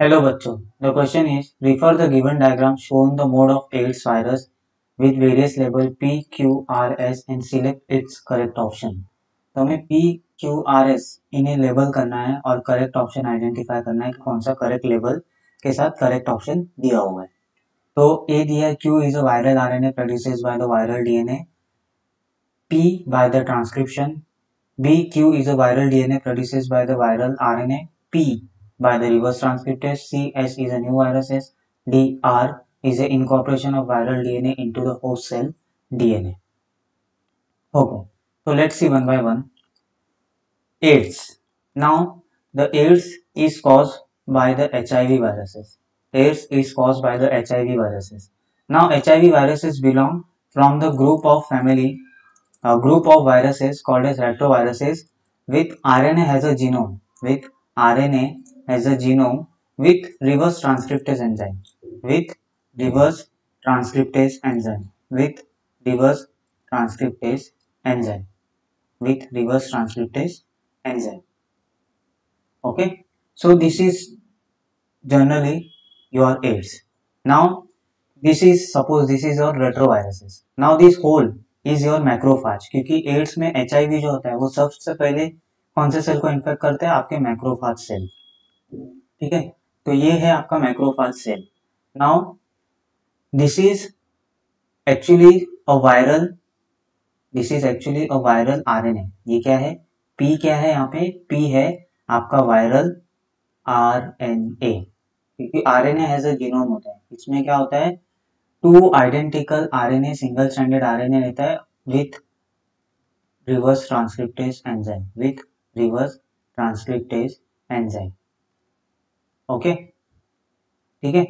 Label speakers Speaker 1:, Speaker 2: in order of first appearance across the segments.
Speaker 1: Hello बच्चों, the question is refer the given diagram shown the mode of AIDS virus with various label P, Q, R, S and select its correct option। तो हमें P, Q, R, S इन्हें label करना है और correct option identify करना है कि कौन सा करेक्ट लेबल के साथ करेक्ट ऑप्शन दिया हुआ है। तो A दिया है Q is a viral RNA produces by the viral DNA, P by the transcription, B, Q is a viral DNA produces by the viral RNA, P by the reverse transcriptase, C, S is a new virus S, D, R is a incorporation of viral DNA into the host cell DNA. Okay, so let's see one by one. AIDS. Now, the AIDS is caused by the HIV viruses. AIDS is caused by the HIV viruses. Now, HIV viruses belong from the group of family, a group of viruses called as retroviruses with RNA has a genome, with RNA has a genome with reverse transcriptase enzyme, with reverse transcriptase enzyme, with reverse transcriptase enzyme, with reverse transcriptase enzyme. Okay, so this is generally your AIDS. Now this is, suppose this is your retroviruses. Now this whole is your macrophage, क्योंकि ads में HIV जो होता है वो सबसे पहले कौन से सेल को इन्फेक्ट करते हैं? आपके मैक्रोफाज सेल। ठीक है, तो ये है आपका macrophage cell. Now this is actually a viral, this is actually a viral RNA. ये क्या है? पी क्या है? यहाँ पे पी है आपका वायरल आरएनए, क्योंकि आरएनए हैज अ जीनोम होता है। इसमें क्या होता है? Two identical RNA, single stranded RNA रहता है with reverse transcriptase enzyme, with reverse transcriptase enzyme. Okay, ठीक है,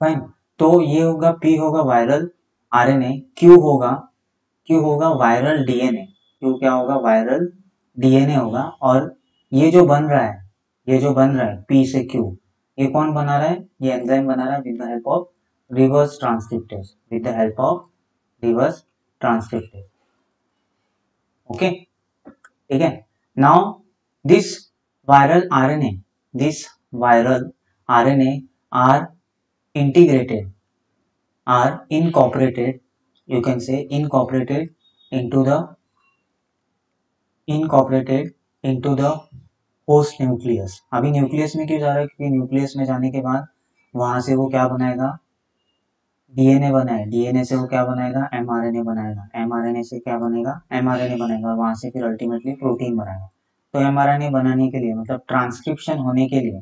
Speaker 1: फाइन। तो ये होगा, पी होगा वायरल आरएनए, क्यू होगा वायरल डीएनए, क्यू क्या होगा? वायरल डीएनए होगा। और ये जो बन रहा है, ये जो बन रहा है पी से क्यू, ये कौन बना रहा है? ये एंजाइम बना रहा है with the help of reverse transcriptase, with the help of reverse transcriptase. Okay, ठीक है। Now this viral RNA, this viral RNA are integrated, are incorporated, you can say incorporated into the host nucleus. अभी nucleus में क्यों जा रहा है? क्योंकि nucleus में जाने के बाद वहां से वो क्या बनाएगा? डीएनए बनाए, डीएनए से वो क्या बनाएगा? एमआरएनए बनाएगा, एमआरएनए से क्या बनेगा? एमआरएनए बनेगा, और वहां से फिर अल्टीमेटली प्रोटीन बनाएगा। तो एमआरएनए बनाने के लिए, मतलब ट्रांसक्रिप्शन होने के लिए,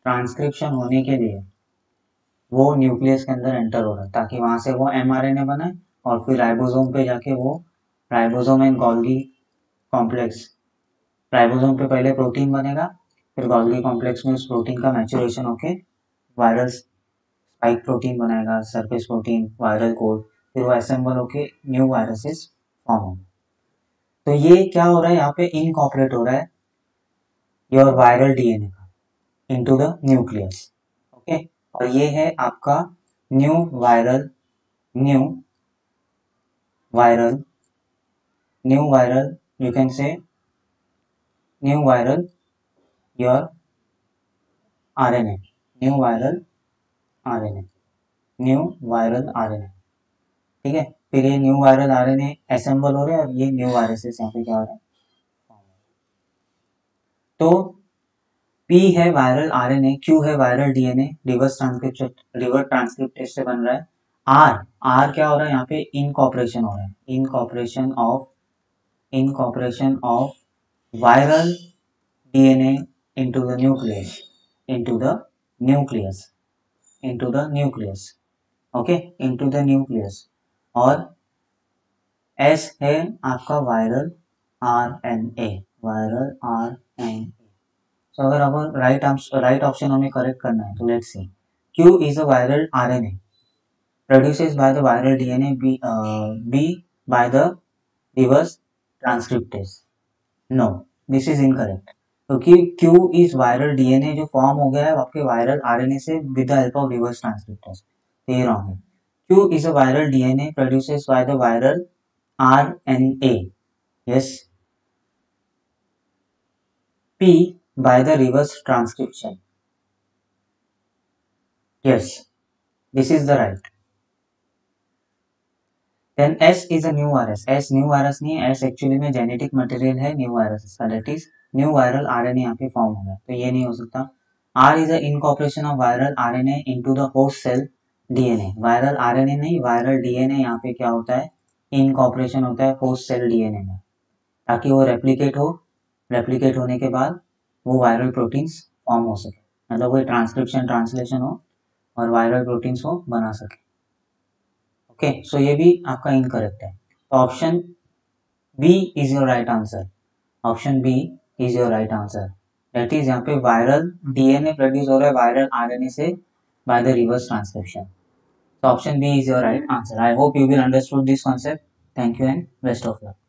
Speaker 1: ट्रांसक्रिप्शन होने के लिए वो न्यूक्लियस के अंदर एंटर हो रहा है, ताकि वहां से वो एमआरएनए बनाए और फिर राइबोसोम पे जाके वो ribosome and Golgi complex, ribosome पे पहले प्रोटीन बनेगा, फिर गोल्गी कॉम्प्लेक्स में उस प्रोटीन का मैचुरेशन होके वायरल स्पाइक प्रोटीन बनाएगा, सरफेस प्रोटीन, वायरल कोड, फिर वो असेंबल होके न्यू वायरसेस फॉर्म होंगे। तो ये क्या हो रहा है? यहाँ पे इनकॉर्पोरेट हो रहा है योर वायरल डीएनए का इनटू द न्यूक्लियस। ओके, और ये है आपका new viral, new viral, new viral, you can say new viral your RNA, new viral RNA, new viral RNA. ठीक है, फिर ये न्यू वायरल आरएनए असेंबल हो रहे हैं और ये न्यू वायरसेस यहाँ पे क्या हो रहा है? तो P है वायरल आरएनए, Q है वायरल डीएनए, रिवर्स ट्रांसक्रिप्टेज से बन रहा है। R क्या हो रहा है? यहाँ पे इनकॉर्पोरेशन हो रहा है, incorporation of viral DNA into the nucleus, into the nucleus, into the nucleus, okay, into the nucleus। और S है आपका वायरल RNA, वायरल RNA। तो अगर अब राइट ऑप्शन हमें करेक्ट करना है तो let's see. Q is a viral RNA produces by the viral DNA, B by the reverse transcriptase। No, this is incorrect, क्योंकि Q इज वायरल डीएनए जो form हो गया है आपके वायरल आरएनए से with the help of reverse transcriptase. तो ये wrong है। Q is a viral DNA produces by the viral RNA, yes. P by the reverse transcription, Yes, this is the right. Then S is a new virus. S new virus नहीं है, S actually में genetic material है new virus का, that is new viral RNA यहाँ पे form होगा, तो ये नहीं हो सकता। R is a incorporation of viral RNA into the host cell DNA. Viral RNA नहीं, वायरल डीएनए यहाँ पे क्या होता है, इनकॉर्पोरेशन होता है होस्ट सेल डीएनए में, ताकि वो रेप्लिकेट हो, रेप्लिकेट होने के बाद वो वायरल प्रोटीन्स फॉर्म हो सके, मतलब वो ट्रांसक्रिप्शन ट्रांसलेशन हो और वायरल प्रोटीन्स को बना सके। ओके, सो ये भी आपका इनकरेक्ट है, तो option B is your right answer. Option B is your right answer, that is यहाँ पे वायरल डीएनए प्रोड्यूस हो रहा है वायरल आरएनए से by the reverse transcription. So option B is your right answer. I hope you will understood this concept. Thank you and best of luck.